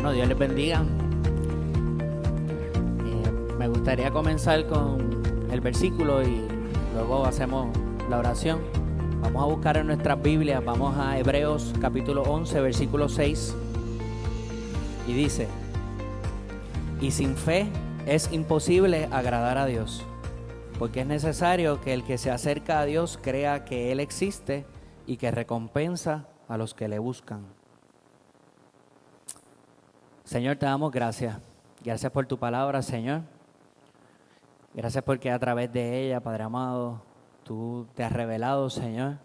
Bueno, Dios les bendiga. Me gustaría comenzar con el versículo y luego hacemos la oración. Vamos a buscar en nuestras Biblias, vamos a Hebreos capítulo 11, versículo 6. Y dice: y sin fe es imposible agradar a Dios, porque es necesario que el que se acerca a Dios crea que Él existe y que recompensa a los que le buscan. Señor, te damos gracias. Gracias por tu palabra, Señor. Gracias porque a través de ella, Padre amado, tú te has revelado, Señor.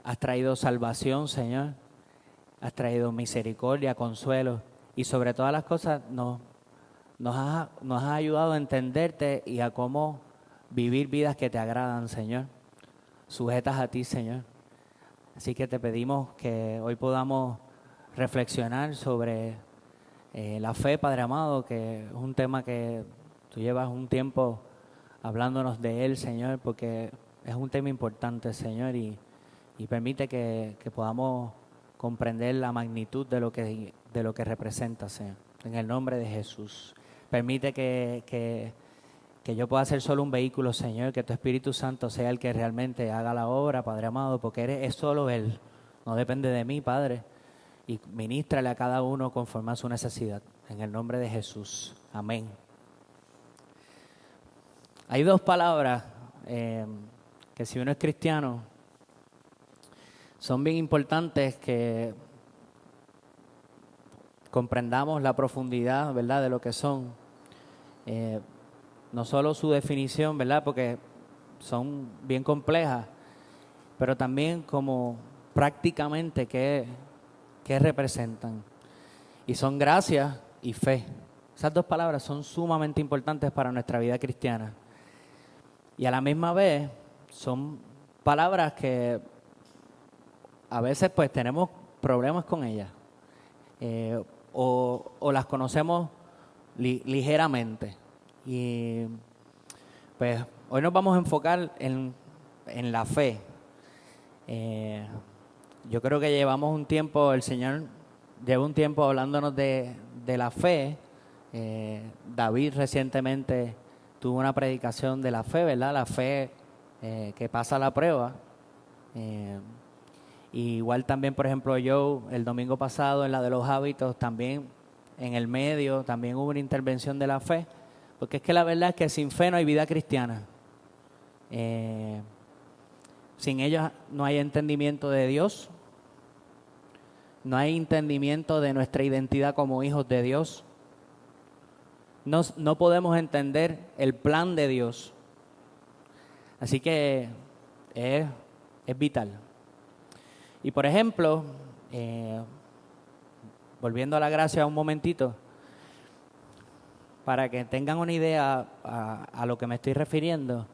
Has traído salvación, Señor. Has traído misericordia, consuelo. Y sobre todas las cosas nos has ayudado a entenderte y a cómo vivir vidas que te agradan, Señor. Sujetas a ti, Señor. Así que te pedimos que hoy podamos reflexionar sobre la fe, Padre amado, que es un tema que tú llevas un tiempo hablándonos de él, Señor, porque es un tema importante, Señor, y permite que podamos comprender la magnitud de lo que representa, Señor. En el nombre de Jesús. Permite que yo pueda ser solo un vehículo, Señor, que tu Espíritu Santo sea el que realmente haga la obra, Padre amado, porque es solo Él, no depende de mí, Padre. Y ministrale a cada uno conforme a su necesidad. En el nombre de Jesús. Amén. Hay dos palabras que si uno es cristiano son bien importantes que comprendamos la profundidad, ¿verdad?, de lo que son. No solo su definición, ¿verdad?, porque son bien complejas, pero también como prácticamente qué representan. Y son gracia y fe. Esas dos palabras son sumamente importantes para nuestra vida cristiana. Y a la misma vez son palabras que a veces pues tenemos problemas con ellas. O las conocemos ligeramente. Y pues hoy nos vamos a enfocar en la fe. Yo creo que llevamos un tiempo, el Señor lleva un tiempo hablándonos de la fe. David recientemente tuvo una predicación de la fe, ¿verdad? La fe que pasa la prueba. Igual también, por ejemplo, yo el domingo pasado en la de los hábitos, también en el medio, también hubo una intervención de la fe. Porque es que la verdad es que sin fe no hay vida cristiana. Sin ellos no hay entendimiento de Dios. No hay entendimiento de nuestra identidad como hijos de Dios. No podemos entender el plan de Dios. Así que es vital. Y por ejemplo, volviendo a la gracia un momentito, para que tengan una idea a lo que me estoy refiriendo.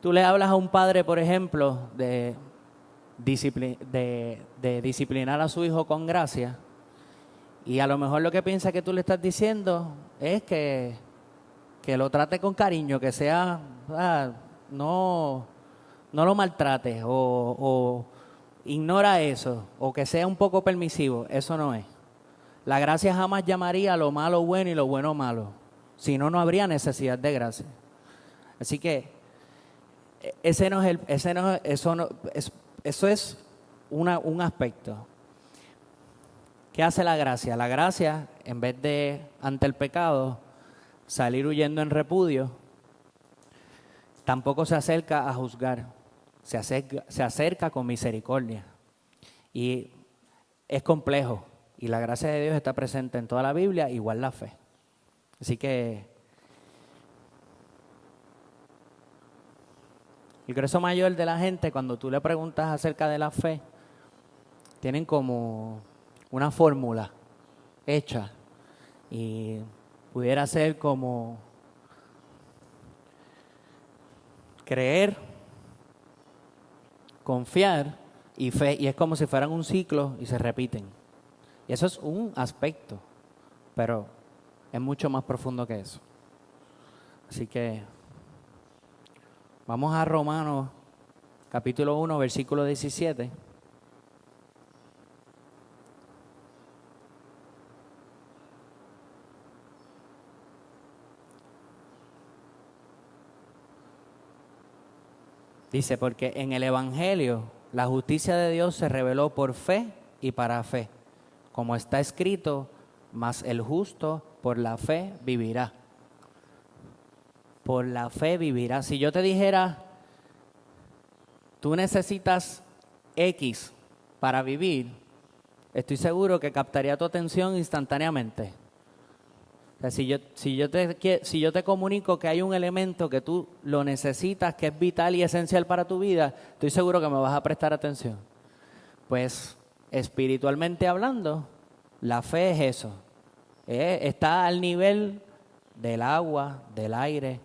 Tú le hablas a un padre, por ejemplo, de disciplinar a su hijo con gracia, y a lo mejor lo que piensa que tú le estás diciendo es que lo trate con cariño, que sea, no lo maltrates o ignora eso, o que sea un poco permisivo. Eso no es. La gracia jamás llamaría lo malo bueno y lo bueno malo. Si no, no habría necesidad de gracia. Así que eso es un aspecto. ¿Qué hace la gracia? La gracia, en vez de ante el pecado salir huyendo en repudio, tampoco se acerca a juzgar. Se acerca con misericordia. Y es complejo. Y la gracia de Dios está presente en toda la Biblia, igual la fe. Así que el grueso mayor de la gente, cuando tú le preguntas acerca de la fe, tienen como una fórmula hecha. Y pudiera ser como creer, confiar y fe. Y es como si fueran un ciclo y se repiten. Y eso es un aspecto, pero es mucho más profundo que eso. Así que vamos a Romanos capítulo 1, versículo 17. Dice, porque en el Evangelio la justicia de Dios se reveló por fe y para fe, como está escrito, mas el justo por la fe vivirá. Por la fe vivirá. Si yo te dijera, tú necesitas X para vivir, estoy seguro que captaría tu atención instantáneamente. O sea, si yo te comunico que hay un elemento que tú lo necesitas, que es vital y esencial para tu vida, estoy seguro que me vas a prestar atención. Pues espiritualmente hablando, la fe es eso. Está al nivel del agua, del aire.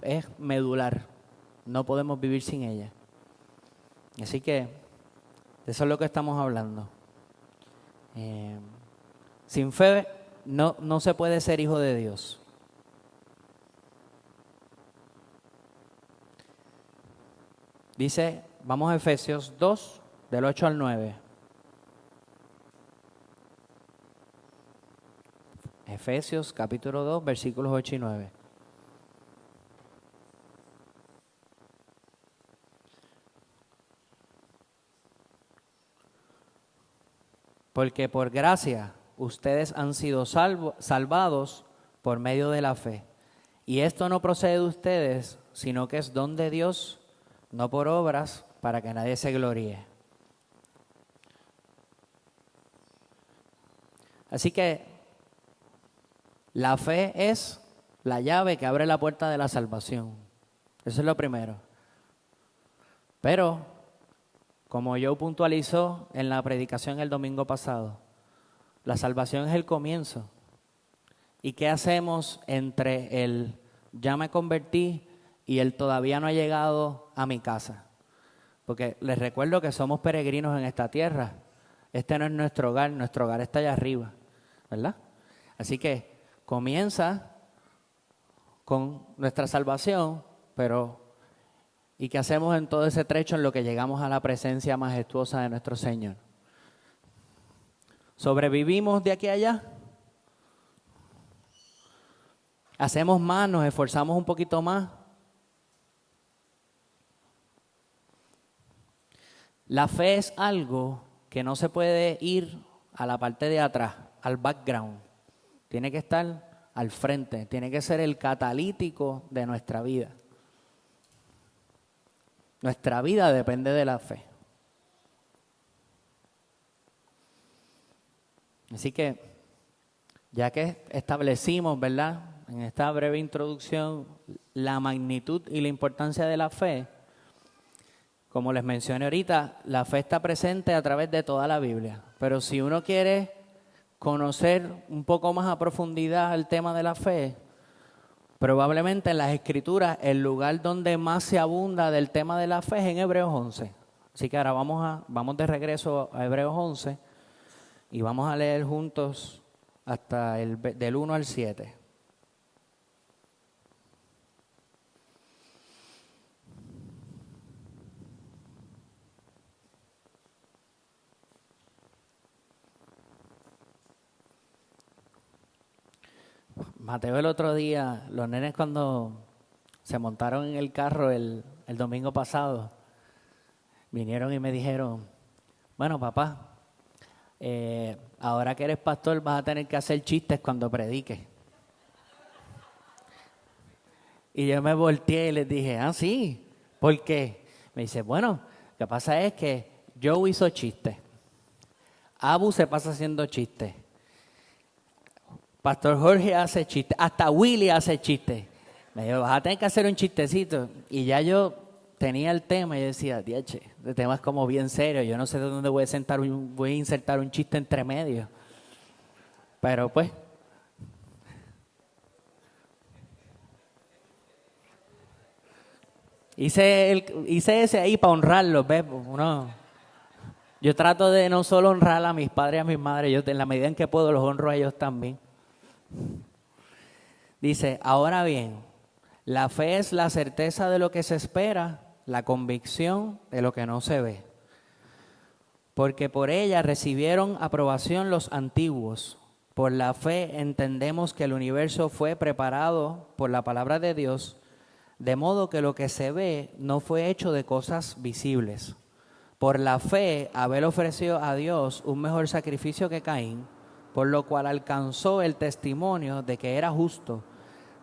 Es medular. No podemos vivir sin ella. Así que de eso es lo que estamos hablando. Sin fe no se puede ser hijo de Dios. Dice, vamos a Efesios 2, del 8 al 9. Efesios capítulo 2, versículos 8 y 9. Porque por gracia ustedes han sido salvados por medio de la fe. Y esto no procede de ustedes, sino que es don de Dios, no por obras, para que nadie se gloríe. Así que la fe es la llave que abre la puerta de la salvación. Eso es lo primero. Pero, como yo puntualizó en la predicación el domingo pasado, la salvación es el comienzo. ¿Y qué hacemos entre el ya me convertí y el todavía no ha llegado a mi casa? Porque les recuerdo que somos peregrinos en esta tierra. Este no es nuestro hogar está allá arriba, ¿verdad? Así que comienza con nuestra salvación, pero ¿y qué hacemos en todo ese trecho en lo que llegamos a la presencia majestuosa de nuestro Señor? ¿Sobrevivimos de aquí a allá? ¿Hacemos más? ¿Nos esforzamos un poquito más? La fe es algo que no se puede ir a la parte de atrás, al background. Tiene que estar al frente, tiene que ser el catalítico de nuestra vida. Nuestra vida depende de la fe. Así que, ya que establecimos, ¿verdad?, en esta breve introducción, la magnitud y la importancia de la fe, como les mencioné ahorita, la fe está presente a través de toda la Biblia. Pero si uno quiere conocer un poco más a profundidad el tema de la fe, probablemente en las Escrituras el lugar donde más se abunda del tema de la fe es en Hebreos 11. Así que ahora vamos de regreso a Hebreos 11 y vamos a leer juntos hasta del 1 al 7. Mateo el otro día, los nenes cuando se montaron en el carro el domingo pasado, vinieron y me dijeron, bueno papá, ahora que eres pastor vas a tener que hacer chistes cuando prediques. Y yo me volteé y les dije, sí, ¿por qué? Me dice, bueno, lo que pasa es que Joe hizo chistes, Abu se pasa haciendo chistes, Pastor Jorge hace chistes, hasta Willy hace chistes. Me dijo, vas a tener que hacer un chistecito. Y ya yo tenía el tema y decía, diache, el tema es como bien serio. Yo no sé de dónde voy a insertar un chiste entre medio. Pero pues, hice ese ahí para honrarlos, ¿ves? Yo trato de no solo honrar a mis padres y a mis madres, yo en la medida en que puedo los honro a ellos también. Dice, ahora bien, la fe es la certeza de lo que se espera, la convicción de lo que no se ve. Porque por ella recibieron aprobación los antiguos. Por la fe entendemos que el universo fue preparado por la palabra de Dios, De modo que lo que se ve no fue hecho de cosas visibles. Por la fe, Abel ofreció a Dios un mejor sacrificio que Caín, por lo cual alcanzó el testimonio de que era justo,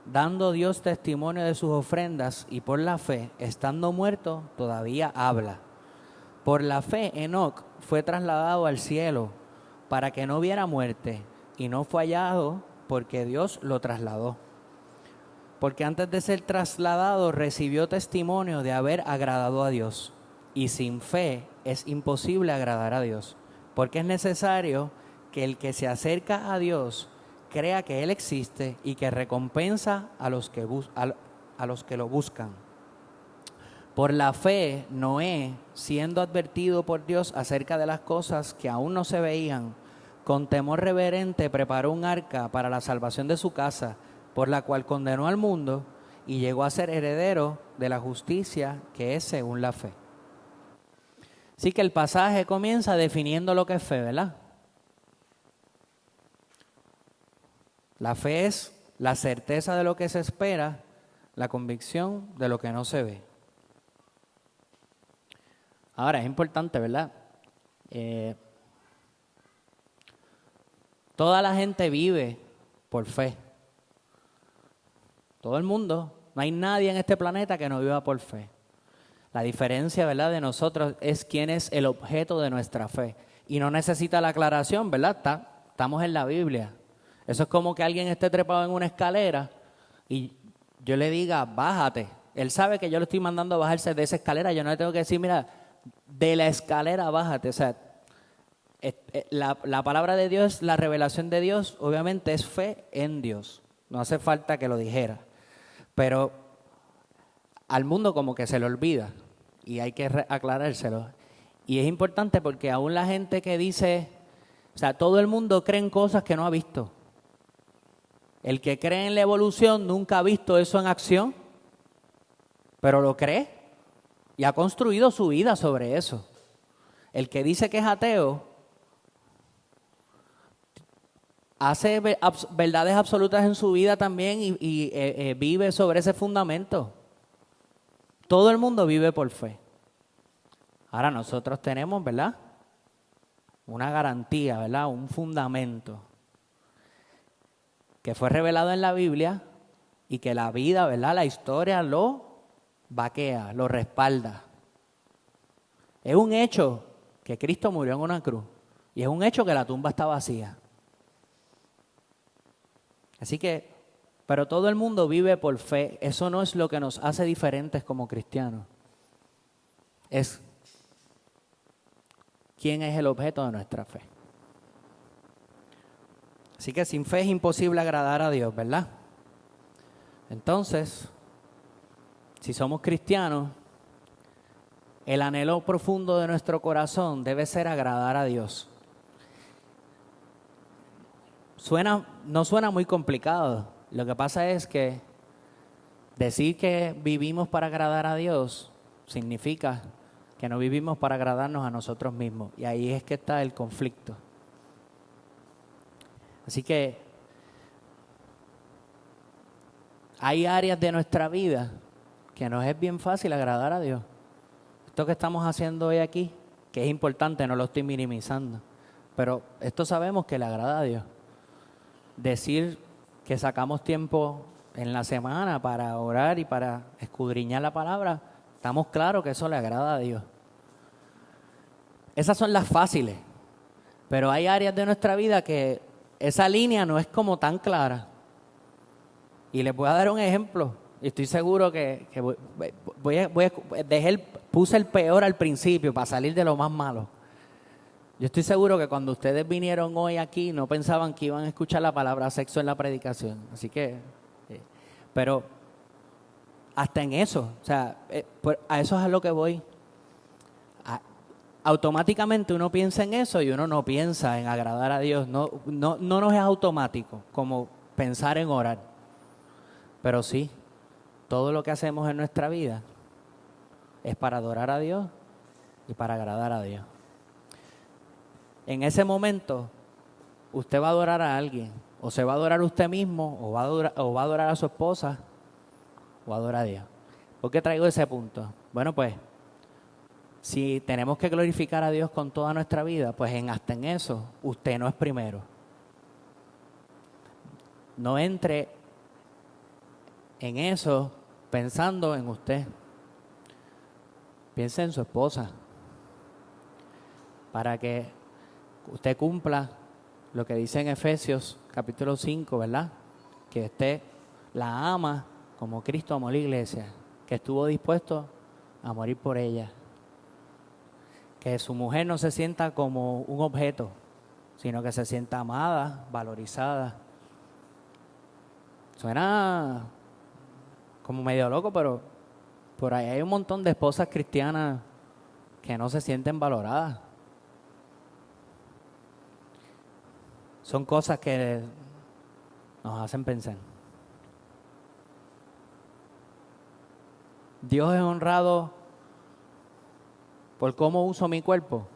dando Dios testimonio de sus ofrendas, y por la fe, estando muerto, todavía habla. Por la fe, Enoc fue trasladado al cielo para que no viera muerte, y no fue hallado porque Dios lo trasladó. Porque antes de ser trasladado recibió testimonio de haber agradado a Dios. Y sin fe es imposible agradar a Dios, porque es necesario que el que se acerca a Dios crea que Él existe y que recompensa a los que lo buscan. Por la fe, Noé, siendo advertido por Dios acerca de las cosas que aún no se veían, con temor reverente preparó un arca para la salvación de su casa, por la cual condenó al mundo y llegó a ser heredero de la justicia que es según la fe. Así que el pasaje comienza definiendo lo que es fe, ¿verdad? La fe es la certeza de lo que se espera, la convicción de lo que no se ve. Ahora, es importante, ¿verdad? Toda la gente vive por fe. Todo el mundo, no hay nadie en este planeta que no viva por fe. La diferencia, ¿verdad?, de nosotros es quién es el objeto de nuestra fe. Y no necesita la aclaración, ¿verdad? Estamos en la Biblia. Eso es como que alguien esté trepado en una escalera y yo le diga, bájate. Él sabe que yo le estoy mandando a bajarse de esa escalera. Yo no le tengo que decir, mira, de la escalera bájate. O sea, la palabra de Dios, la revelación de Dios, obviamente es fe en Dios. No hace falta que lo dijera. Pero al mundo como que se le olvida y hay que aclarárselo. Y es importante porque aún la gente que dice, o sea, todo el mundo cree en cosas que no ha visto. El que cree en la evolución nunca ha visto eso en acción, pero lo cree y ha construido su vida sobre eso. El que dice que es ateo hace verdades absolutas en su vida también y vive sobre ese fundamento. Todo el mundo vive por fe. Ahora nosotros tenemos, ¿verdad?, una garantía, ¿verdad?, un fundamento que fue revelado en la Biblia y que la vida, ¿verdad?, la historia lo vaquea, lo respalda. Es un hecho que Cristo murió en una cruz y es un hecho que la tumba está vacía. Así que, pero todo el mundo vive por fe. Eso no es lo que nos hace diferentes como cristianos. Es quién es el objeto de nuestra fe. Así que sin fe es imposible agradar a Dios, ¿verdad? Entonces, si somos cristianos, el anhelo profundo de nuestro corazón debe ser agradar a Dios. No suena muy complicado. Lo que pasa es que decir que vivimos para agradar a Dios significa que no vivimos para agradarnos a nosotros mismos. Y ahí es que está el conflicto. Así que hay áreas de nuestra vida que nos es bien fácil agradar a Dios. Esto que estamos haciendo hoy aquí, que es importante, no lo estoy minimizando, pero esto sabemos que le agrada a Dios. Decir que sacamos tiempo en la semana para orar y para escudriñar la palabra, estamos claros que eso le agrada a Dios. Esas son las fáciles, pero hay áreas de nuestra vida que esa línea no es como tan clara. Y les voy a dar un ejemplo. Y estoy seguro que puse el peor al principio para salir de lo más malo. Yo estoy seguro que cuando ustedes vinieron hoy aquí no pensaban que iban a escuchar la palabra sexo en la predicación. Así que, pero hasta en eso, o sea, a eso es a lo que voy. Automáticamente uno piensa en eso y uno no piensa en agradar a Dios. No nos es automático como pensar en orar. Pero sí, todo lo que hacemos en nuestra vida es para adorar a Dios y para agradar a Dios. En ese momento, usted va a adorar a alguien, o se va a adorar a usted mismo, o va a adorar a su esposa, o adora a Dios. ¿Por qué traigo ese punto? Bueno, pues, si tenemos que glorificar a Dios con toda nuestra vida, pues hasta en eso, usted no es primero. No entre en eso pensando en usted. Piense en su esposa, para que usted cumpla lo que dice en Efesios capítulo 5, ¿verdad? Que usted la ama como Cristo amó a la iglesia, que estuvo dispuesto a morir por ella. Que su mujer no se sienta como un objeto, sino que se sienta amada, valorizada. Suena como medio loco, pero por ahí hay un montón de esposas cristianas que no se sienten valoradas. Son cosas que nos hacen pensar. Dios es honrado por cómo uso mi cuerpo.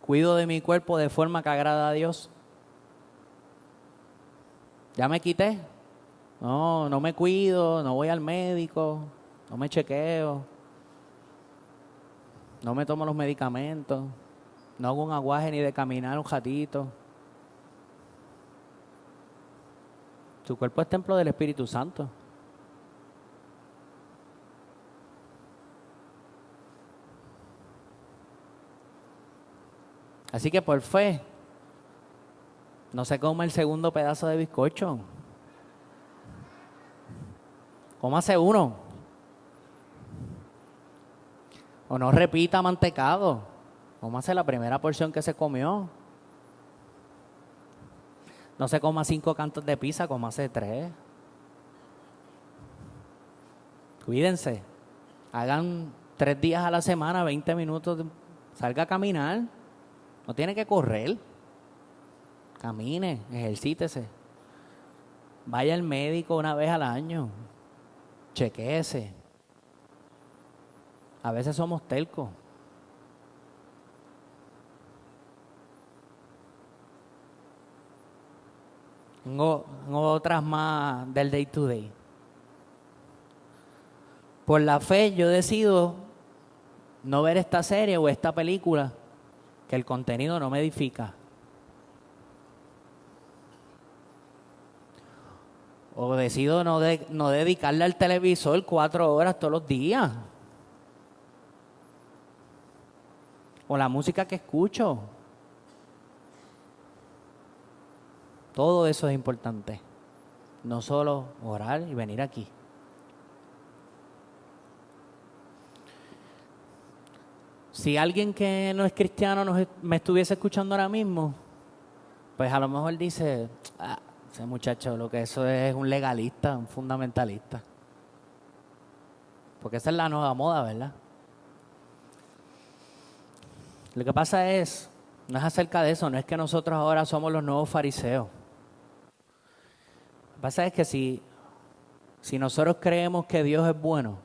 Cuido de mi cuerpo de forma que agrada a Dios. Ya me quité. No me cuido, no voy al médico, no me chequeo, no me tomo los medicamentos, no hago un aguaje ni de caminar un ratito. Tu cuerpo es templo del Espíritu Santo. Así que por fe, no se coma el segundo pedazo de bizcocho. Cómase uno. O no repita mantecado. Cómase la primera porción que se comió. No se coma 5 cantos de pizza, cómase 3. Cuídense. Hagan 3 días a la semana, 20 minutos. Salga a caminar. No tiene que correr. Camine, ejercítese. Vaya al médico una vez al año. Chequéese. A veces somos tercos. Tengo otras más del day to day. Por la fe yo decido no ver esta serie o esta película que el contenido no me edifica. O decido no dedicarle al televisor 4 horas todos los días. O la música que escucho. Todo eso es importante. No solo orar y venir aquí. Si alguien que no es cristiano me estuviese escuchando ahora mismo, pues a lo mejor dice, ese muchacho lo que eso es un legalista, un fundamentalista. Porque esa es la nueva moda, ¿verdad? Lo que pasa no es acerca de eso, no es que nosotros ahora somos los nuevos fariseos. Lo que pasa es que si nosotros creemos que Dios es bueno,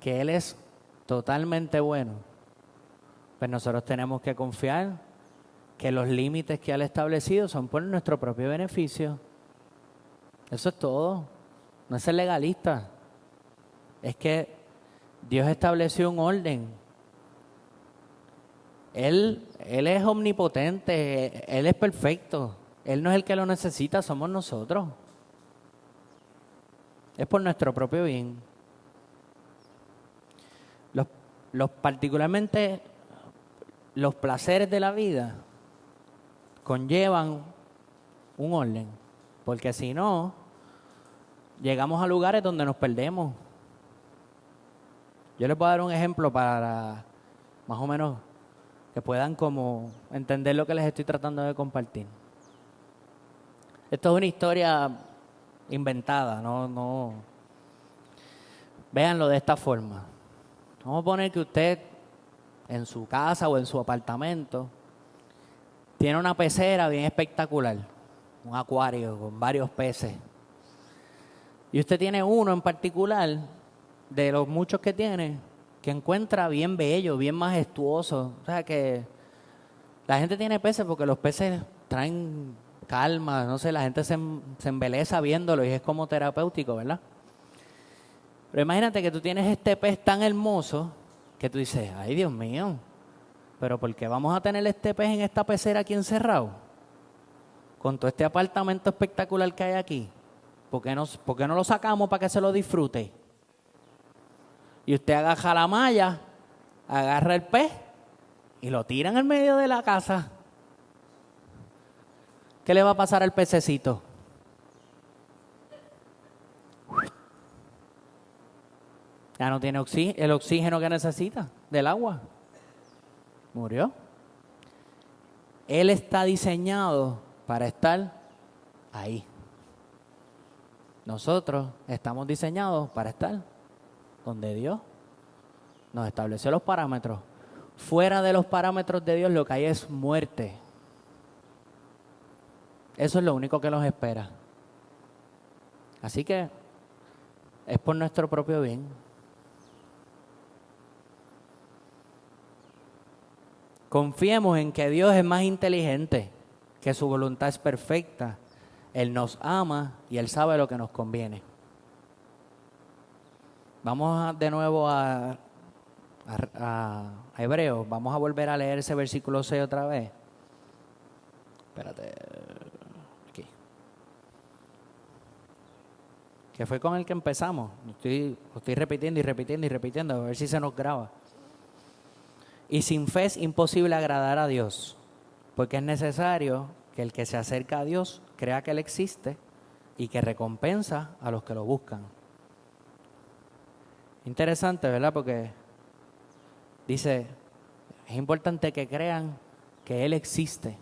que Él es totalmente bueno, pues nosotros tenemos que confiar que los límites que Él ha establecido son por nuestro propio beneficio. Eso es todo. No es ser legalista. Es que Dios estableció un orden. Él es omnipotente, Él es perfecto. Él no es el que lo necesita, somos nosotros. Es por nuestro propio bien. Particularmente los placeres de la vida conllevan un orden, porque si no, llegamos a lugares donde nos perdemos. Yo les voy a dar un ejemplo para más o menos que puedan como entender lo que les estoy tratando de compartir. Esto es una historia inventada, no. Véanlo de esta forma. Vamos a poner que usted en su casa o en su apartamento tiene una pecera bien espectacular, un acuario con varios peces. Y usted tiene uno en particular, de los muchos que tiene, que encuentra bien bello, bien majestuoso. O sea que la gente tiene peces porque los peces traen calma, no sé, la gente se embeleza viéndolo y es como terapéutico, ¿verdad? Pero imagínate que tú tienes este pez tan hermoso que tú dices, ay Dios mío, pero ¿por qué vamos a tener este pez en esta pecera aquí encerrado? Con todo este apartamento espectacular que hay aquí. ¿Por qué no lo sacamos para que se lo disfrute? Y usted agaja la malla, agarra el pez y lo tira en el medio de la casa. ¿Qué le va a pasar al pececito? Ya no tiene el oxígeno que necesita del agua. Murió. Él está diseñado para estar ahí. Nosotros estamos diseñados para estar donde Dios nos estableció los parámetros. Fuera de los parámetros de Dios lo que hay es muerte. Eso es lo único que nos espera. Así que es por nuestro propio bien. Confiemos en que Dios es más inteligente, que su voluntad es perfecta. Él nos ama y Él sabe lo que nos conviene. Vamos de nuevo a Hebreos. Vamos a volver a leer ese versículo 6 otra vez. Espérate. Aquí. Que fue con el que empezamos. Estoy repitiendo y repitiendo y repitiendo, a ver si se nos graba. Y sin fe es imposible agradar a Dios, porque es necesario que el que se acerca a Dios crea que Él existe y que recompensa a los que lo buscan. Interesante, ¿verdad? Porque dice, es importante que crean que Él existe.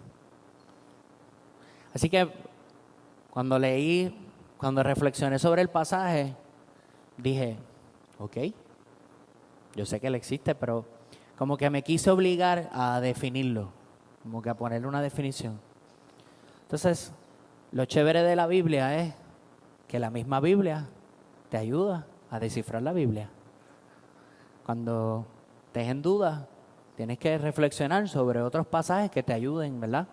Así que cuando reflexioné sobre el pasaje, dije, ok, yo sé que Él existe, pero como que me quise obligar a definirlo, como que a ponerle una definición. Entonces, lo chévere de la Biblia es que la misma Biblia te ayuda a descifrar la Biblia. Cuando estés en duda, tienes que reflexionar sobre otros pasajes que te ayuden, ¿verdad?,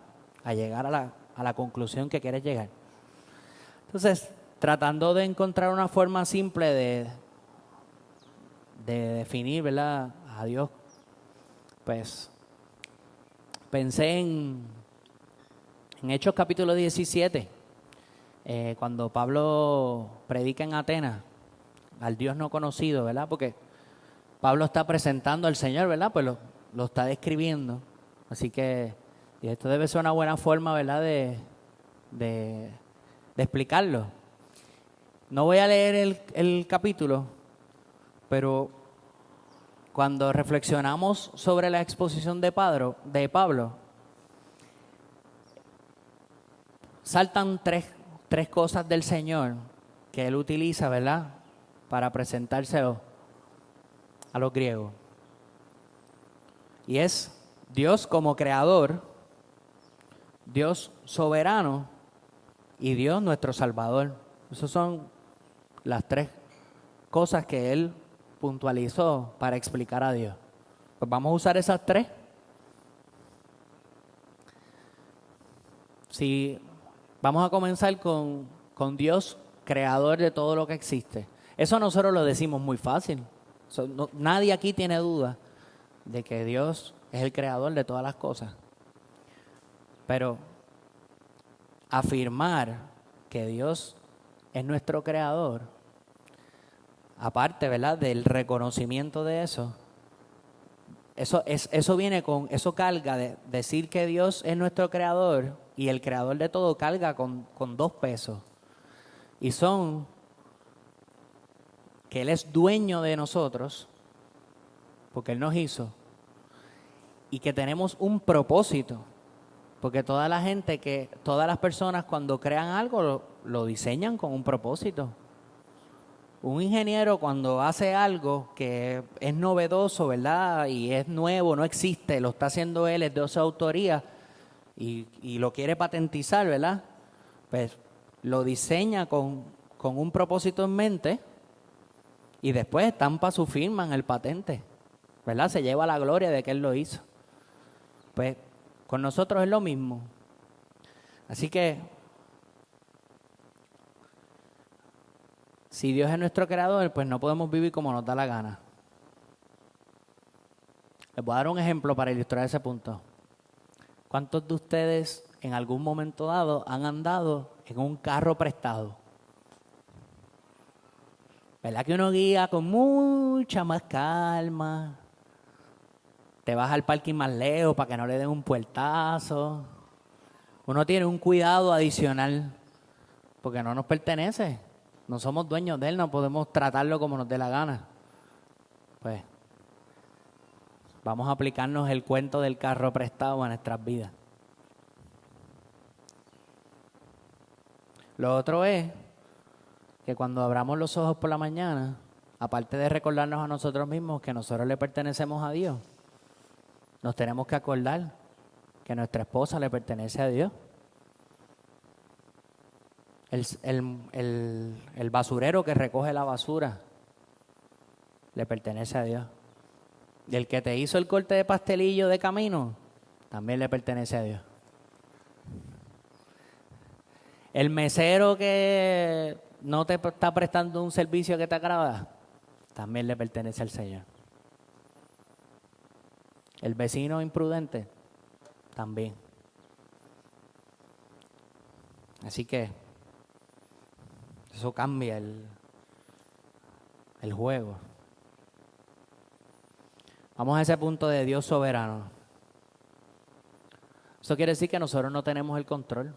a llegar a la conclusión que quieres llegar. Entonces, tratando de encontrar una forma simple de definir, ¿verdad?, a Dios, pues pensé en Hechos capítulo 17, cuando Pablo predica en Atenas al Dios no conocido, ¿verdad? Porque Pablo está presentando al Señor, ¿verdad? Pues lo está describiendo. Así que y esto debe ser una buena forma, ¿verdad?, de explicarlo. No voy a leer el capítulo, pero cuando reflexionamos sobre la exposición de Pablo, saltan tres cosas del Señor que Él utiliza, ¿verdad?, para presentárselo a los griegos. Y es Dios como creador, Dios soberano y Dios nuestro Salvador. Esas son las tres cosas que Él puntualizó para explicar a Dios. Pues vamos a usar esas tres. Si vamos a comenzar con Dios, creador de todo lo que existe. Eso nosotros lo decimos muy fácil. Nadie aquí tiene duda de que Dios es el creador de todas las cosas. Pero afirmar que Dios es nuestro creador, aparte, ¿verdad?, del reconocimiento de eso carga de decir que Dios es nuestro creador y el creador de todo carga con dos pesos. Y son que Él es dueño de nosotros, porque Él nos hizo, y que tenemos un propósito, porque todas las personas cuando crean algo lo diseñan con un propósito. Un ingeniero cuando hace algo que es novedoso, ¿verdad?, y es nuevo, no existe, lo está haciendo él, es de su autoría y lo quiere patentizar, ¿verdad?, pues lo diseña con un propósito en mente y después estampa su firma en el patente, ¿verdad?, se lleva la gloria de que él lo hizo. Pues con nosotros es lo mismo. Así que, si Dios es nuestro creador, pues no podemos vivir como nos da la gana. Les voy a dar un ejemplo para ilustrar ese punto. ¿Cuántos de ustedes en algún momento dado han andado en un carro prestado? ¿Verdad que uno guía con mucha más calma? Te vas al parking más lejos para que no le den un puertazo. Uno tiene un cuidado adicional porque no nos pertenece. No somos dueños de él, no podemos tratarlo como nos dé la gana. Pues vamos a aplicarnos el cuento del carro prestado a nuestras vidas. Lo otro es que cuando abramos los ojos por la mañana, aparte de recordarnos a nosotros mismos que nosotros le pertenecemos a Dios, nos tenemos que acordar que nuestra esposa le pertenece a Dios. El basurero que recoge la basura le pertenece a Dios. Y el que te hizo el corte de pastelillo de camino también le pertenece a Dios. El mesero que no te está prestando un servicio que te agrada también le pertenece al Señor. El vecino imprudente también. Así que eso cambia el juego. Vamos a ese punto de Dios soberano. Eso quiere decir que nosotros no tenemos el control.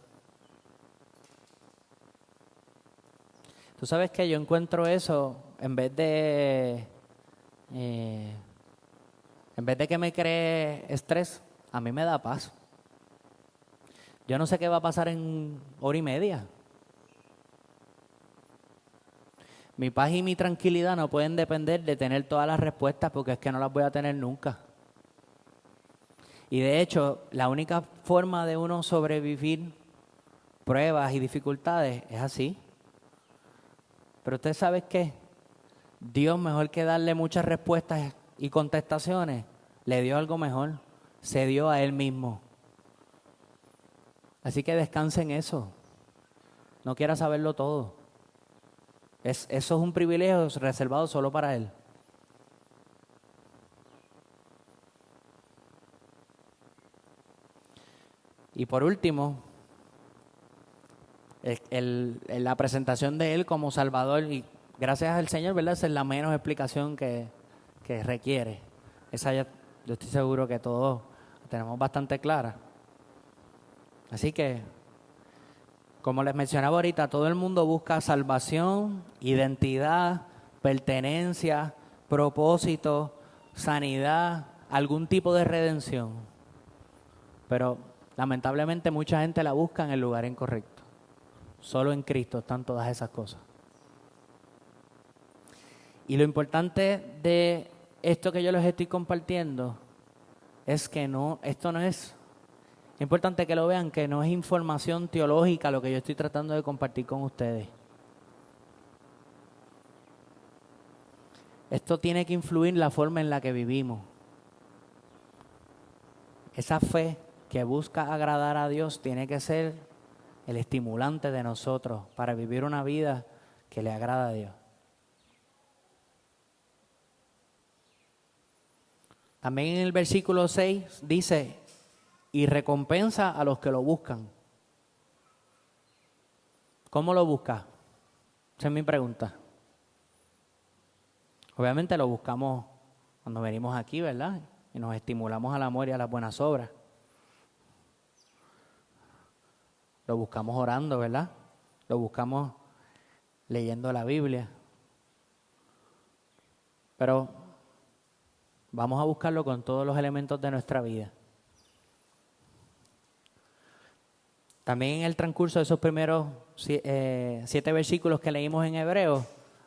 Tú sabes que yo encuentro eso en vez de que me cree estrés, a mí me da paz. Yo no sé qué va a pasar en hora y media. Mi paz y mi tranquilidad no pueden depender de tener todas las respuestas porque es que no las voy a tener nunca. Y de hecho, la única forma de uno sobrevivir pruebas y dificultades es así. Pero usted sabe qué, Dios, mejor que darle muchas respuestas y contestaciones, le dio algo mejor, se dio a Él mismo. Así que descanse en eso, no quiera saberlo todo. Eso es un privilegio reservado solo para Él. Y por último, la presentación de Él como Salvador, y gracias al Señor, ¿verdad? Esa es la menos explicación que requiere. Esa yo estoy seguro que todos la tenemos bastante clara. Así que, como les mencionaba ahorita, todo el mundo busca salvación, identidad, pertenencia, propósito, sanidad, algún tipo de redención. Pero lamentablemente mucha gente la busca en el lugar incorrecto. Solo en Cristo están todas esas cosas. Y lo importante de esto que yo les estoy compartiendo es que esto no es importante que lo vean, que no es información teológica lo que yo estoy tratando de compartir con ustedes. Esto tiene que influir en la forma en la que vivimos. Esa fe que busca agradar a Dios tiene que ser el estimulante de nosotros para vivir una vida que le agrada a Dios. También en el versículo 6 dice, y recompensa a los que lo buscan. ¿Cómo lo busca? Esa es mi pregunta. Obviamente lo buscamos cuando venimos aquí, ¿verdad? Y nos estimulamos al amor y a las buenas obras. Lo buscamos orando, ¿verdad? Lo buscamos leyendo la Biblia. Pero vamos a buscarlo con todos los elementos de nuestra vida. También en el transcurso de esos primeros 7 versículos que leímos en Hebreos,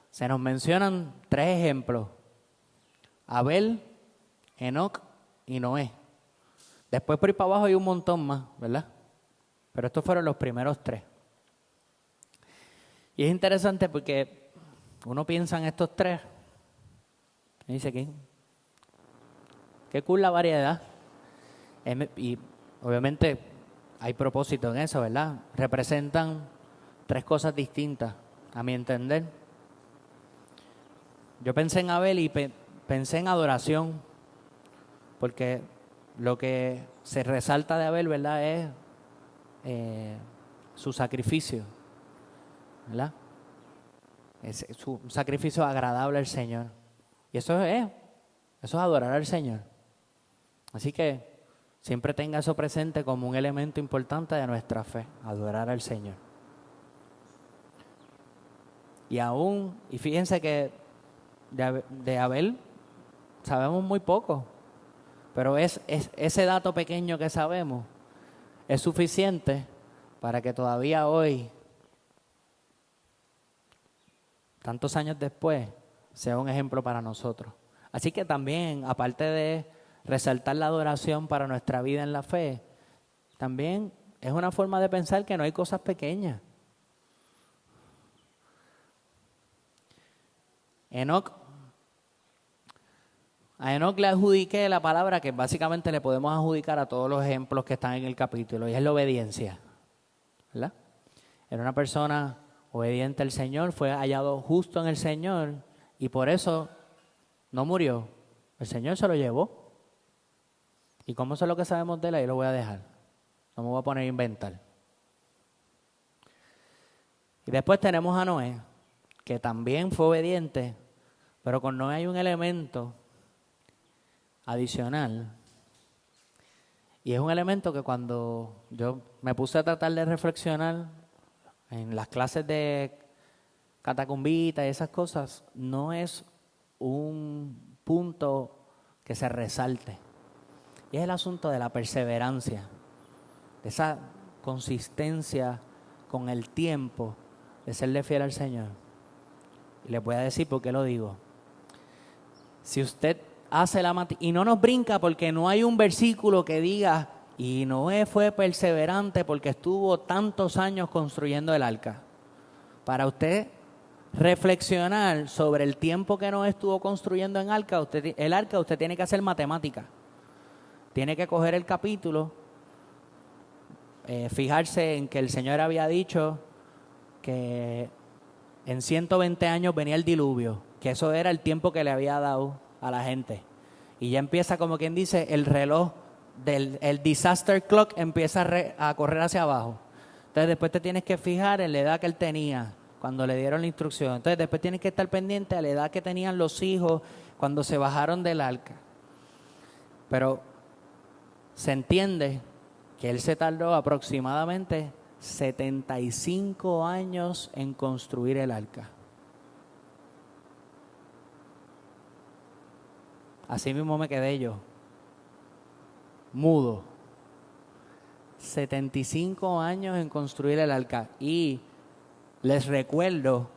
se nos mencionan 3 ejemplos. Abel, Enoc y Noé. Después por ahí para abajo hay un montón más, ¿verdad? Pero estos fueron los primeros 3. Y es interesante porque uno piensa en estos 3 y dice, qué cool la variedad. Y obviamente hay propósito en eso, ¿verdad? Representan tres cosas distintas, a mi entender. Yo pensé en Abel y pensé en adoración, porque lo que se resalta de Abel, ¿verdad?, es su sacrificio, ¿verdad? Es su sacrificio agradable al Señor. Y eso es adorar al Señor. Así que siempre tenga eso presente como un elemento importante de nuestra fe, adorar al Señor. Y fíjense que de Abel sabemos muy poco, pero ese dato pequeño que sabemos es suficiente para que todavía hoy, tantos años después, sea un ejemplo para nosotros. Así que también, aparte de resaltar la adoración para nuestra vida en la fe, también es una forma de pensar que no hay cosas pequeñas. A Enoc le adjudiqué la palabra que básicamente le podemos adjudicar a todos los ejemplos que están en el capítulo, y es la obediencia, ¿verdad? Era una persona obediente al Señor, fue hallado justo en el Señor y por eso no murió. El Señor se lo llevó. ¿Y cómo es lo que sabemos de él? Ahí lo voy a dejar. No me voy a poner a inventar. Y después tenemos a Noé, que también fue obediente, pero con Noé hay un elemento adicional. Y es un elemento que cuando yo me puse a tratar de reflexionar en las clases de catacumbita y esas cosas, no es un punto que se resalte. Y es el asunto de la perseverancia, de esa consistencia con el tiempo, de serle fiel al Señor. Y les voy a decir por qué lo digo. Si usted hace y no nos brinca porque no hay un versículo que diga, y Noé fue perseverante porque estuvo tantos años construyendo el arca. Para usted reflexionar sobre el tiempo que Noé estuvo construyendo el arca, usted tiene que hacer matemática. Tiene que coger el capítulo, fijarse en que el Señor había dicho que en 120 años venía el diluvio, que eso era el tiempo que le había dado a la gente. Y ya empieza, como quien dice, el reloj el disaster clock empieza a correr hacia abajo. Entonces después te tienes que fijar en la edad que él tenía cuando le dieron la instrucción. Entonces después tienes que estar pendiente a la edad que tenían los hijos cuando se bajaron del arca. Pero se entiende que él se tardó aproximadamente 75 años en construir el arca. Así mismo me quedé yo, mudo. 75 años en construir el arca. Y les recuerdo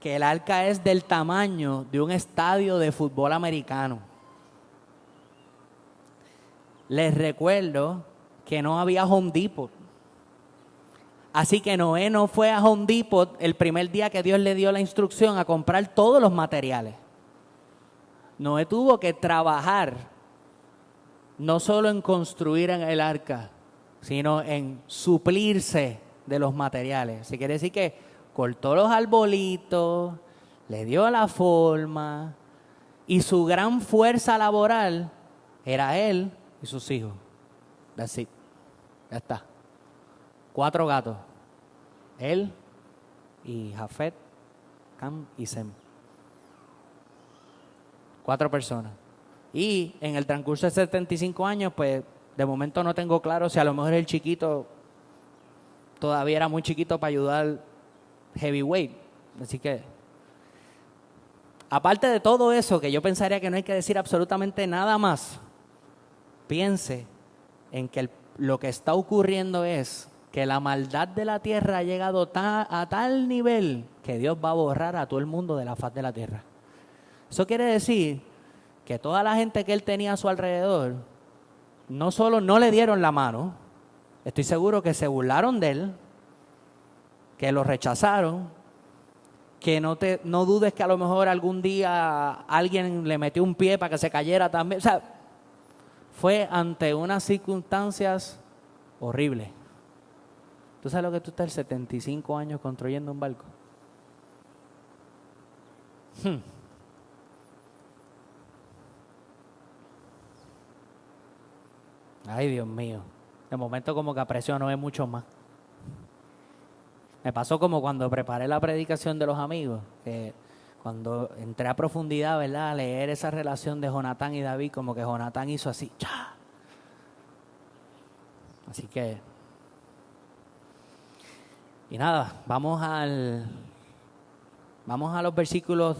que el arca es del tamaño de un estadio de fútbol americano. Les recuerdo que no había Home Depot. Así que Noé no fue a Home Depot el primer día que Dios le dio la instrucción a comprar todos los materiales. Noé tuvo que trabajar no solo en construir el arca, sino en suplirse de los materiales. Así quiere decir que cortó los arbolitos, le dio la forma, y su gran fuerza laboral era él y sus hijos. That's it. Ya está. 4 gatos. Él y Jafet, Cam y Sem. 4 personas. Y en el transcurso de 75 años, pues de momento no tengo claro si a lo mejor el chiquito todavía era muy chiquito para ayudar heavyweight. Así que, aparte de todo eso, que yo pensaría que no hay que decir absolutamente nada más, piense en que lo que está ocurriendo es que la maldad de la tierra ha llegado a tal nivel que Dios va a borrar a todo el mundo de la faz de la tierra. Eso quiere decir que toda la gente que él tenía a su alrededor, no solo no le dieron la mano, estoy seguro que se burlaron de él, que lo rechazaron, que no dudes que a lo mejor algún día alguien le metió un pie para que se cayera también. O sea, fue ante unas circunstancias horrible. ¿Tú sabes lo que tú estás 75 años construyendo un barco? Ay, Dios mío. De momento como que aprecio no es mucho más. Me pasó como cuando preparé la predicación de los amigos, que cuando entré a profundidad, ¿verdad? A leer esa relación de Jonatán y David, como que Jonatán hizo así, ¡cha! Así que, y nada, vamos a los versículos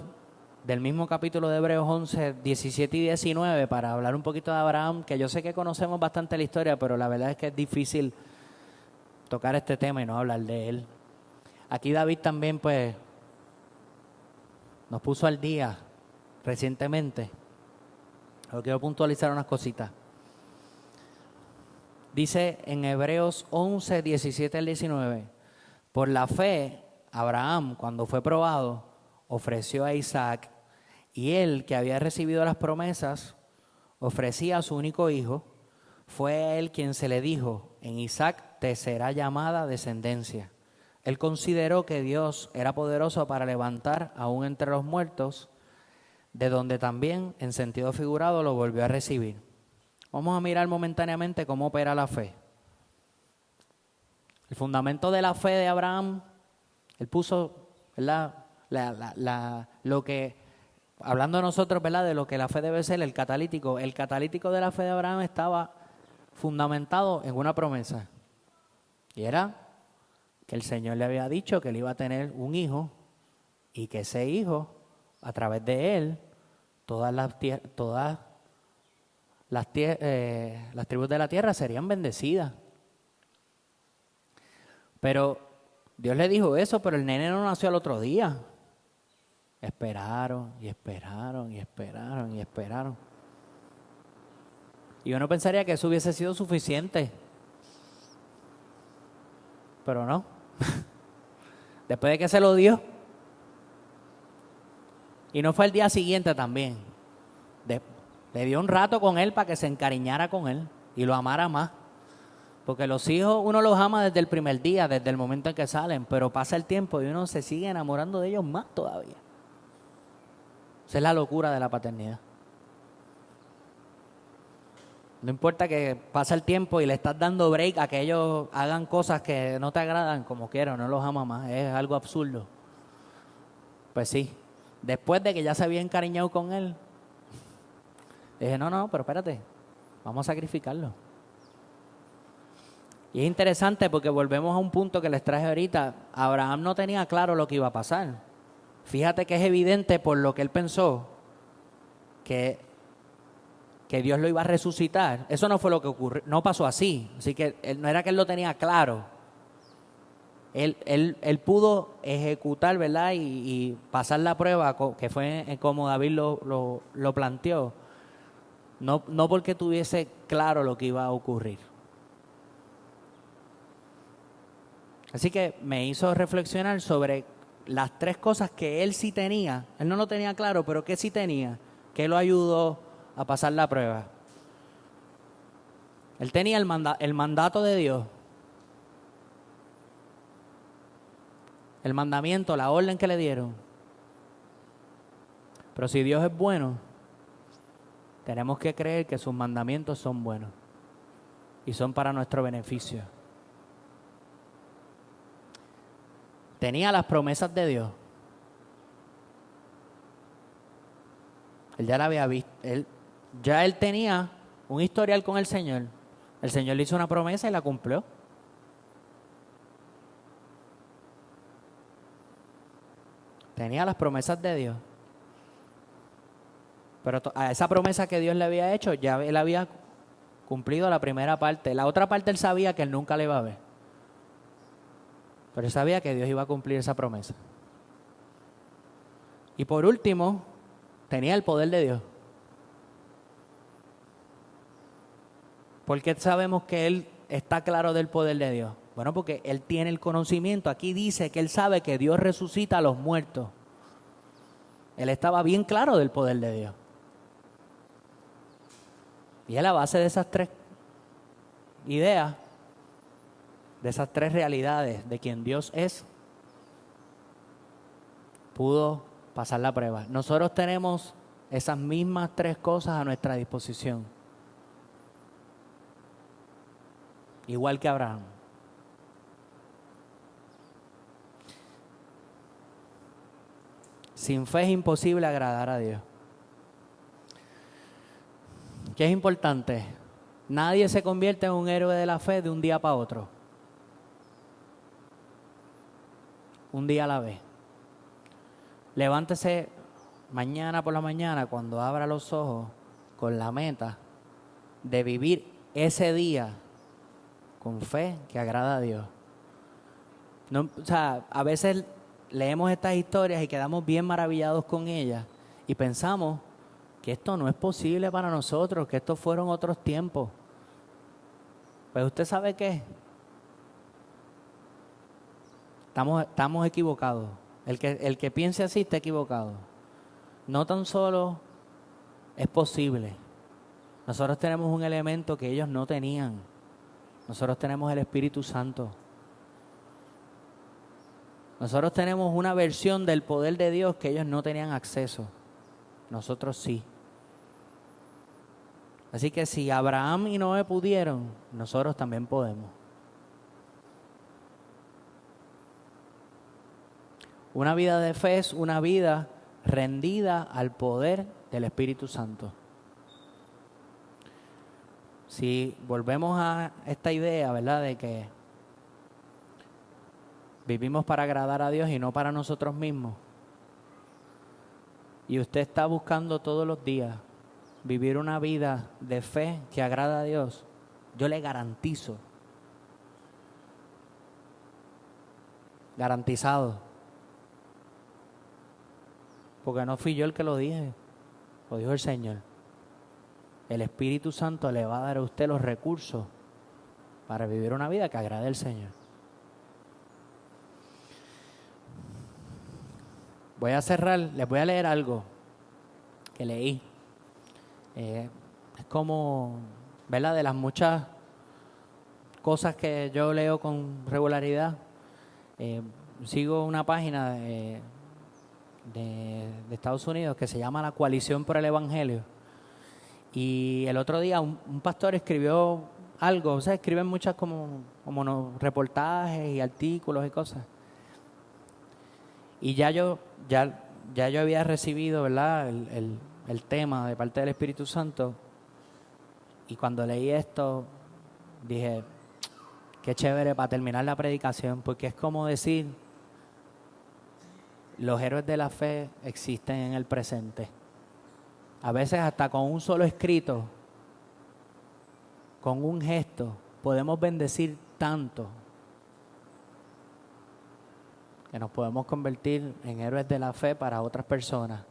del mismo capítulo de Hebreos 11, 17 y 19 para hablar un poquito de Abraham, que yo sé que conocemos bastante la historia, pero la verdad es que es difícil tocar este tema y no hablar de él. Aquí David también pues nos puso al día recientemente. Pero quiero puntualizar unas cositas. Dice en Hebreos 11, 17 al 19, por la fe, Abraham, cuando fue probado, ofreció a Isaac, y él, que había recibido las promesas, ofrecía a su único hijo. Fue él quien se le dijo, en Isaac te será llamada descendencia. Él consideró que Dios era poderoso para levantar aún entre los muertos, de donde también, en sentido figurado, lo volvió a recibir. Vamos a mirar momentáneamente cómo opera la fe. El fundamento de la fe de Abraham, él puso, ¿verdad? Lo que, hablando nosotros, ¿verdad? De lo que la fe debe ser, el catalítico. El catalítico de la fe de Abraham estaba fundamentado en una promesa. Y era que el Señor le había dicho que él iba a tener un hijo y que ese hijo, a través de él, todas las tribus de la tierra serían bendecidas. Pero Dios le dijo eso, pero el nene no nació al otro día. Esperaron y esperaron y esperaron y esperaron. Y uno pensaría que eso hubiese sido suficiente. Pero no. Después de que se lo dio. Y no fue el día siguiente también. Le dio un rato con él para que se encariñara con él y lo amara más. Porque los hijos uno los ama desde el primer día, desde el momento en que salen, pero pasa el tiempo y uno se sigue enamorando de ellos más todavía. Esa es la locura de la paternidad. No importa que pase el tiempo y le estás dando break a que ellos hagan cosas que no te agradan, como quieran, no los ama más, es algo absurdo. Pues sí, después de que ya se había encariñado con él, dije, no, pero espérate, vamos a sacrificarlo. Y es interesante porque volvemos a un punto que les traje ahorita. Abraham no tenía claro lo que iba a pasar. Fíjate que es evidente por lo que él pensó que Dios lo iba a resucitar. Eso no fue lo que ocurrió, no pasó así. Así que no era que él lo tenía claro. Él pudo ejecutar, ¿verdad? Y pasar la prueba, que fue como David lo planteó. No porque tuviese claro lo que iba a ocurrir. Así que me hizo reflexionar sobre las tres cosas que él sí tenía. Él no lo tenía claro, pero que sí tenía, que lo ayudó a pasar la prueba. Él tenía el mandato de Dios, el mandamiento, la orden que le dieron. Pero si Dios es bueno, tenemos que creer que sus mandamientos son buenos y son para nuestro beneficio. Tenía las promesas de Dios. Él ya la había visto. Él tenía un historial con el Señor. El Señor le hizo una promesa y la cumplió. Tenía las promesas de Dios. Pero a esa promesa que Dios le había hecho, ya él había cumplido la primera parte. La otra parte él sabía que él nunca la iba a ver. Pero él sabía que Dios iba a cumplir esa promesa. Y por último, tenía el poder de Dios. ¿Por qué sabemos que él está claro del poder de Dios? Bueno, porque él tiene el conocimiento. Aquí dice que él sabe que Dios resucita a los muertos. Él estaba bien claro del poder de Dios. Y a la base de esas tres ideas, de esas tres realidades de quien Dios es, pudo pasar la prueba. Nosotros tenemos esas mismas tres cosas a nuestra disposición. Igual que Abraham. Sin fe es imposible agradar a Dios. ¿Qué es importante? Nadie se convierte en un héroe de la fe de un día para otro. Un día a la vez. Levántese mañana por la mañana cuando abra los ojos con la meta de vivir ese día con fe que agrada a Dios. No, o sea, a veces leemos estas historias y quedamos bien maravillados con ellas y pensamos que esto no es posible para nosotros, que estos fueron otros tiempos. Pues usted sabe qué, estamos equivocados. El que piense así está equivocado. No tan solo es posible. Nosotros tenemos un elemento que ellos no tenían. Nosotros tenemos el Espíritu Santo. Nosotros tenemos una versión del poder de Dios que ellos no tenían acceso. Nosotros sí. Así que si Abraham y Noé pudieron, nosotros también podemos. Una vida de fe es una vida rendida al poder del Espíritu Santo. Si volvemos a esta idea, ¿verdad?, de que vivimos para agradar a Dios y no para nosotros mismos, y usted está buscando todos los días vivir una vida de fe que agrada a Dios, yo le garantizo, garantizado, porque no fui yo el que lo dije, lo dijo el Señor. El Espíritu Santo le va a dar a usted los recursos para vivir una vida que agrade al Señor. Voy a cerrar, les voy a leer algo que leí. Es como, ¿verdad?, de las muchas cosas que yo leo con regularidad. Sigo una página de Estados Unidos que se llama La Coalición por el Evangelio. Y el otro día un pastor escribió algo, o sea, escriben muchas como reportajes y artículos y cosas. Y ya yo había recibido, ¿verdad?, el tema de parte del Espíritu Santo. Y cuando leí esto, dije, qué chévere para terminar la predicación, porque es como decir, los héroes de la fe existen en el presente. A veces hasta con un solo escrito, con un gesto, podemos bendecir tanto que nos podemos convertir en héroes de la fe para otras personas.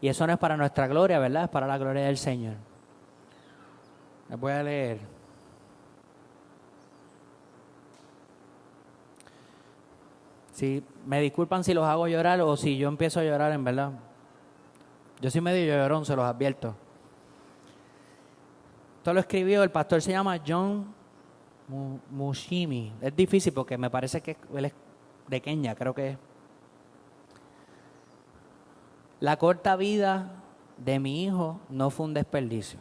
Y eso no es para nuestra gloria, ¿verdad? Es para la gloria del Señor. Les voy a leer. Si me disculpan si los hago llorar o si yo empiezo a llorar, en verdad. Yo soy medio llorón, se los advierto. Esto lo escribió, el pastor se llama John Mushimi. Es difícil porque me parece que él es de Kenia, creo que es. La corta vida de mi hijo no fue un desperdicio.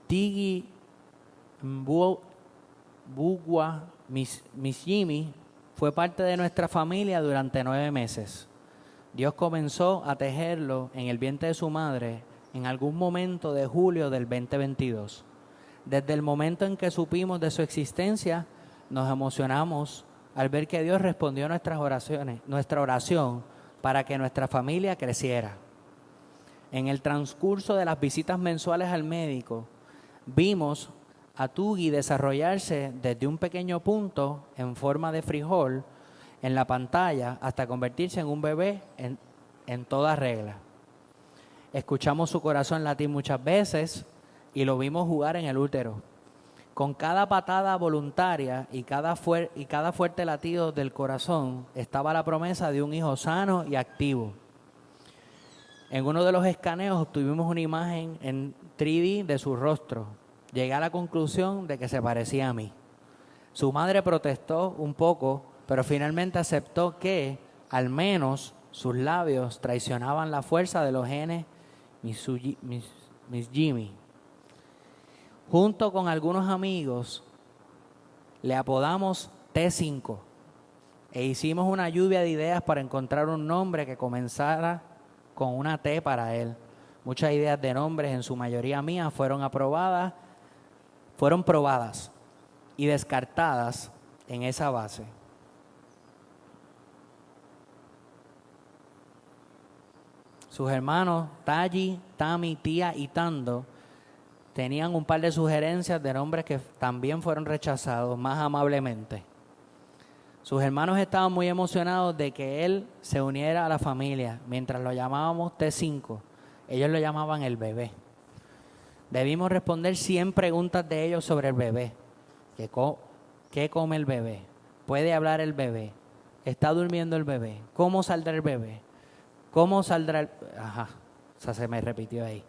Tigi Mbugua Mishimi fue parte de nuestra familia durante 9 meses. Dios comenzó a tejerlo en el vientre de su madre en algún momento de julio del 2022. Desde el momento en que supimos de su existencia, nos emocionamos al ver que Dios respondió a nuestra oración para que nuestra familia creciera. En el transcurso de las visitas mensuales al médico, vimos a Tugi desarrollarse desde un pequeño punto en forma de frijol en la pantalla hasta convertirse en un bebé en toda regla. Escuchamos su corazón latir muchas veces y lo vimos jugar en el útero. Con cada patada voluntaria y cada fuerte latido del corazón estaba la promesa de un hijo sano y activo. En uno de los escaneos obtuvimos una imagen en 3D de su rostro. Llegué a la conclusión de que se parecía a mí. Su madre protestó un poco, pero finalmente aceptó que, al menos, sus labios traicionaban la fuerza de los genes Miss Jimmy. Junto con algunos amigos, le apodamos T5 e hicimos una lluvia de ideas para encontrar un nombre que comenzara con una T para él. Muchas ideas de nombres, en su mayoría mías, fueron probadas y descartadas en esa base. Sus hermanos Taji, Tami, Tía y Tando tenían un par de sugerencias de nombres que también fueron rechazados más amablemente. Sus hermanos estaban muy emocionados de que él se uniera a la familia, mientras lo llamábamos T5. Ellos lo llamaban el bebé. Debimos responder 100 preguntas de ellos sobre el bebé. ¿Qué come el bebé? ¿Puede hablar el bebé? ¿Está durmiendo el bebé? ¿Cómo saldrá el bebé? ¿Cómo saldrá el...? Ajá, o sea, se me repitió ahí.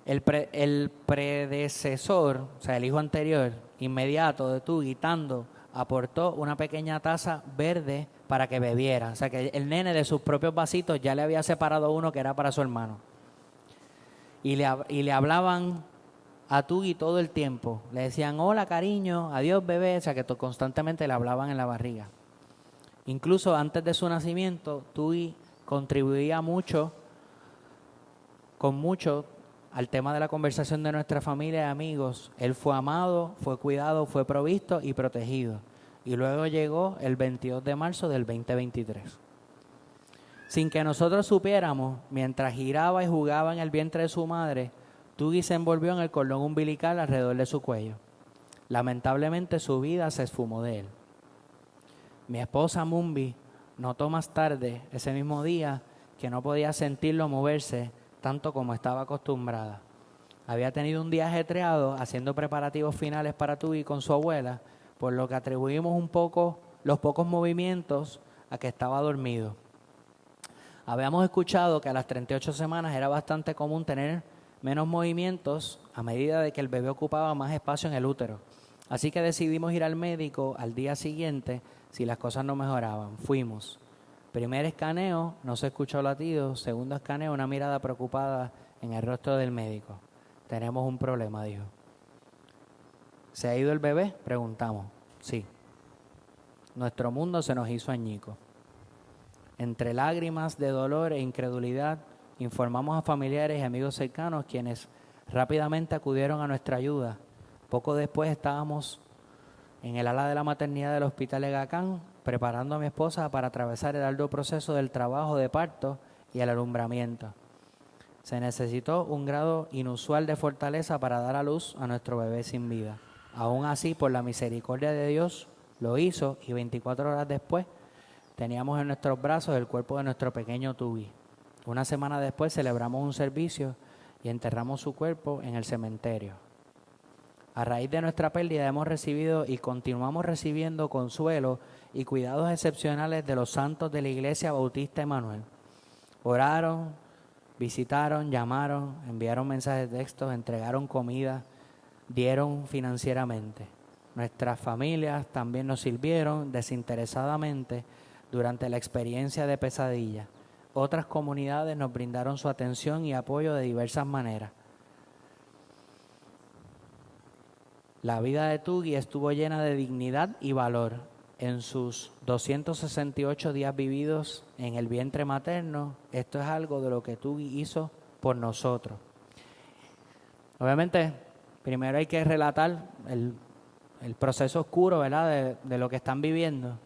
El predecesor, o sea, el hijo anterior, inmediato de Tugi, Tando, aportó una pequeña taza verde para que bebiera. O sea, que el nene de sus propios vasitos ya le había separado uno que era para su hermano. Y le hablaban a Tugi todo el tiempo. Le decían, hola, cariño, adiós, bebé. O sea, que constantemente le hablaban en la barriga. Incluso antes de su nacimiento, Tugi contribuía con mucho al tema de la conversación de nuestra familia y amigos. Él fue amado, fue cuidado, fue provisto y protegido. Y luego llegó el 22 de marzo del 2023. Sin que nosotros supiéramos, mientras giraba y jugaba en el vientre de su madre, Tugi se envolvió en el cordón umbilical alrededor de su cuello. Lamentablemente su vida se esfumó de él. Mi esposa Mumbi notó más tarde, ese mismo día, que no podía sentirlo moverse tanto como estaba acostumbrada. Había tenido un día ajetreado haciendo preparativos finales para Tugi con su abuela, por lo que atribuimos los pocos movimientos a que estaba dormido. Habíamos escuchado que a las 38 semanas era bastante común tener menos movimientos a medida de que el bebé ocupaba más espacio en el útero. Así que decidimos ir al médico al día siguiente si las cosas no mejoraban. Fuimos. Primer escaneo, no se escuchó latido. Segundo escaneo, una mirada preocupada en el rostro del médico. Tenemos un problema, dijo. ¿Se ha ido el bebé? Preguntamos. Sí. Nuestro mundo se nos hizo añicos. Entre lágrimas de dolor e incredulidad, informamos a familiares y amigos cercanos, quienes rápidamente acudieron a nuestra ayuda. Poco después estábamos en el ala de la maternidad del Hospital Aga Khan, preparando a mi esposa para atravesar el arduo proceso del trabajo de parto y el alumbramiento. Se necesitó un grado inusual de fortaleza para dar a luz a nuestro bebé sin vida. Aún así, por la misericordia de Dios, lo hizo, y 24 horas después teníamos en nuestros brazos el cuerpo de nuestro pequeño Tugi. Una semana después celebramos un servicio y enterramos su cuerpo en el cementerio. A raíz de nuestra pérdida hemos recibido y continuamos recibiendo consuelo y cuidados excepcionales de los santos de la Iglesia Bautista Emanuel. Oraron, visitaron, llamaron, enviaron mensajes de texto, entregaron comida, dieron financieramente. Nuestras familias también nos sirvieron desinteresadamente durante la experiencia de pesadilla. Otras comunidades nos brindaron su atención y apoyo de diversas maneras. La vida de Tugi estuvo llena de dignidad y valor. En sus 268 días vividos en el vientre materno, esto es algo de lo que Tugi hizo por nosotros. Obviamente, primero hay que relatar el proceso oscuro, ¿verdad?, de lo que están viviendo,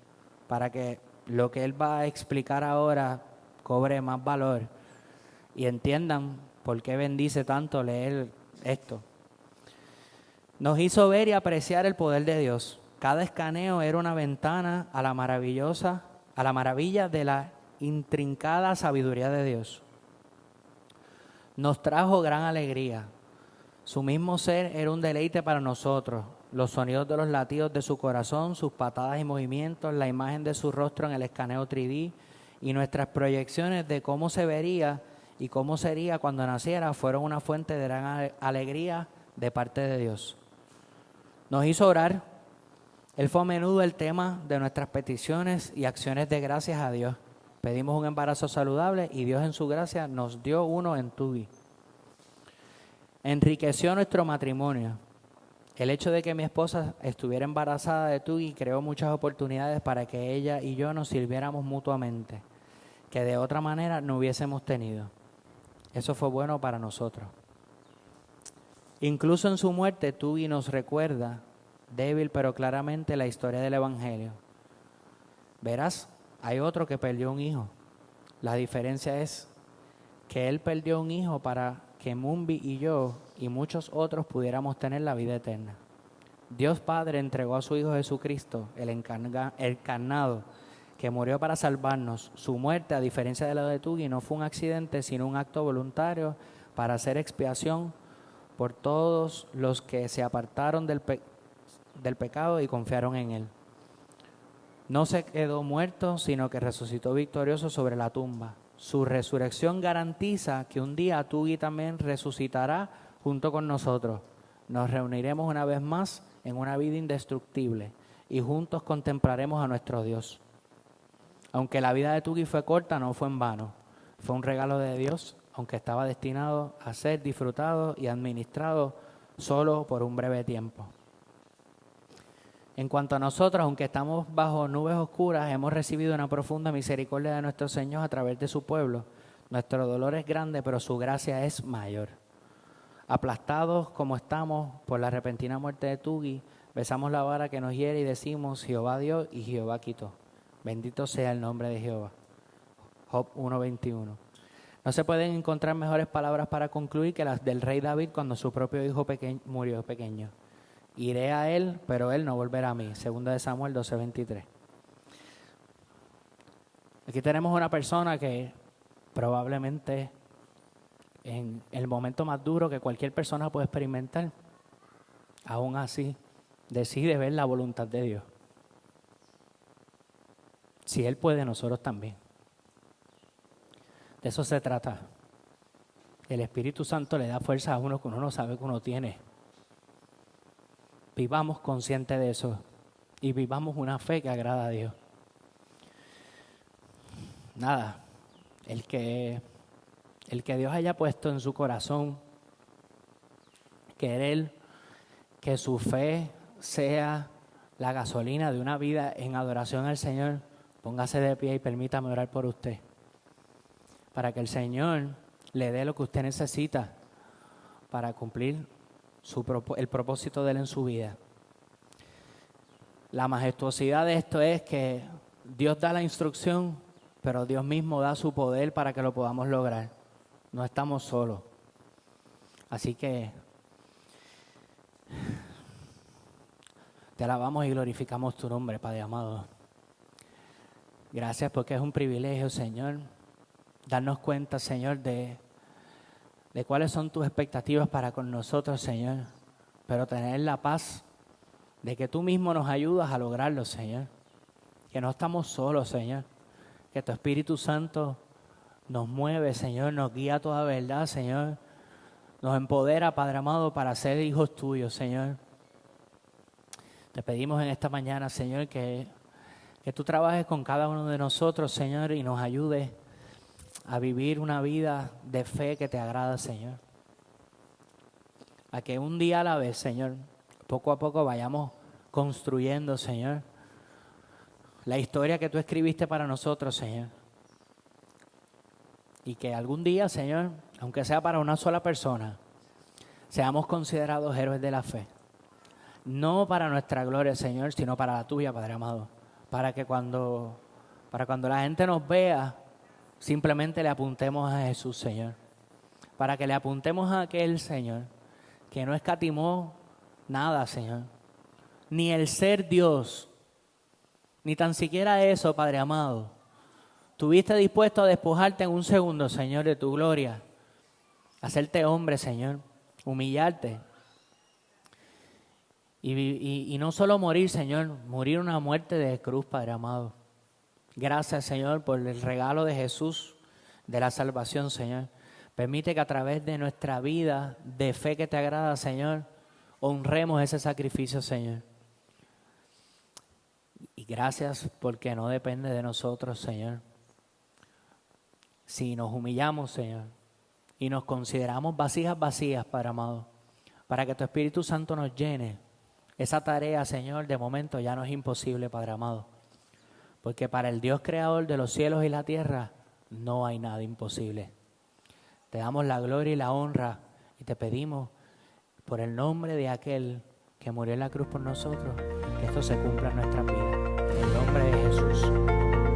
para que lo que él va a explicar ahora cobre más valor y entiendan por qué bendice tanto leer esto. Nos hizo ver y apreciar el poder de Dios. Cada escaneo era una ventana a la maravilla de la intrincada sabiduría de Dios. Nos trajo gran alegría. Su mismo ser era un deleite para nosotros. Los sonidos de los latidos de su corazón, sus patadas y movimientos, la imagen de su rostro en el escaneo 3D y nuestras proyecciones de cómo se vería y cómo sería cuando naciera fueron una fuente de gran alegría de parte de Dios. Nos hizo orar. Él fue a menudo el tema de nuestras peticiones y acciones de gracias a Dios. Pedimos un embarazo saludable y Dios en su gracia nos dio uno en Tugi. Enriqueció nuestro matrimonio. El hecho de que mi esposa estuviera embarazada de Tugi creó muchas oportunidades para que ella y yo nos sirviéramos mutuamente, que de otra manera no hubiésemos tenido. Eso fue bueno para nosotros. Incluso en su muerte, Tugi nos recuerda, débil pero claramente, la historia del Evangelio. Verás, hay otro que perdió un hijo. La diferencia es que él perdió un hijo para que Mumbi y yo y muchos otros pudiéramos tener la vida eterna. Dios Padre entregó a su Hijo Jesucristo, el encarnado, que murió para salvarnos. Su muerte, a diferencia de la de Tugi, no fue un accidente, sino un acto voluntario para hacer expiación por todos los que se apartaron del pecado y confiaron en Él. No se quedó muerto, sino que resucitó victorioso sobre la tumba. Su resurrección garantiza que un día Tugi también resucitará junto con nosotros. Nos reuniremos una vez más en una vida indestructible y juntos contemplaremos a nuestro Dios. Aunque la vida de Tugi fue corta, no fue en vano. Fue un regalo de Dios, aunque estaba destinado a ser disfrutado y administrado solo por un breve tiempo. En cuanto a nosotros, aunque estamos bajo nubes oscuras, hemos recibido una profunda misericordia de nuestro Señor a través de su pueblo. Nuestro dolor es grande, pero su gracia es mayor. Aplastados como estamos por la repentina muerte de Tugi, besamos la vara que nos hiere y decimos: Jehová dio y Jehová quitó. Bendito sea el nombre de Jehová. Job 1:21. No se pueden encontrar mejores palabras para concluir que las del rey David cuando su propio hijo murió pequeño. Iré a él, pero él no volverá a mí. 2 Samuel 12:23. Aquí tenemos una persona que probablemente en el momento más duro que cualquier persona puede experimentar, aún así decide ver la voluntad de Dios. Si Él puede, nosotros también. De eso se trata. El Espíritu Santo le da fuerza a uno que uno no sabe que uno tiene. Vivamos conscientes de eso y vivamos una fe que agrada a Dios. Nada, el que Dios haya puesto en su corazón querer que su fe sea la gasolina de una vida en adoración al Señor, póngase de pie y permítame orar por usted, para que el Señor le dé lo que usted necesita para cumplir el propósito de Él en su vida. La majestuosidad de esto es que Dios da la instrucción, pero Dios mismo da su poder para que lo podamos lograr. No estamos solos. Así que te alabamos y glorificamos tu nombre, Padre amado. Gracias porque es un privilegio, Señor, darnos cuenta, Señor, de cuáles son tus expectativas para con nosotros, Señor, pero tener la paz de que tú mismo nos ayudas a lograrlo, Señor, que no estamos solos, Señor, que tu Espíritu Santo nos mueve, Señor, nos guía a toda verdad, Señor, nos empodera, Padre amado, para ser hijos tuyos, Señor. Te pedimos en esta mañana, Señor, que tú trabajes con cada uno de nosotros, Señor, y nos ayudes a vivir una vida de fe que te agrada, Señor. A que un día a la vez, Señor, poco a poco vayamos construyendo, Señor, la historia que tú escribiste para nosotros, Señor. Y que algún día, Señor, aunque sea para una sola persona, seamos considerados héroes de la fe. No para nuestra gloria, Señor, sino para la tuya, Padre amado. Para cuando la gente nos vea, simplemente le apuntemos a Jesús, Señor. Para que le apuntemos a aquel, Señor, que no escatimó nada, Señor. Ni el ser Dios, ni tan siquiera eso, Padre amado. Estuviste dispuesto a despojarte en un segundo, Señor, de tu gloria. Hacerte hombre, Señor. Humillarte. Y no solo morir, Señor, morir una muerte de cruz, Padre amado. Gracias, Señor, por el regalo de Jesús, de la salvación, Señor. Permite que a través de nuestra vida de fe que te agrada, Señor, honremos ese sacrificio, Señor. Y gracias porque no depende de nosotros, Señor. Si nos humillamos, Señor, y nos consideramos vasijas vacías, Padre amado, para que tu Espíritu Santo nos llene, esa tarea, Señor, de momento ya no es imposible, Padre amado. Porque para el Dios creador de los cielos y la tierra no hay nada imposible. Te damos la gloria y la honra y te pedimos por el nombre de aquel que murió en la cruz por nosotros, que esto se cumpla en nuestra vida. En el nombre de Jesús.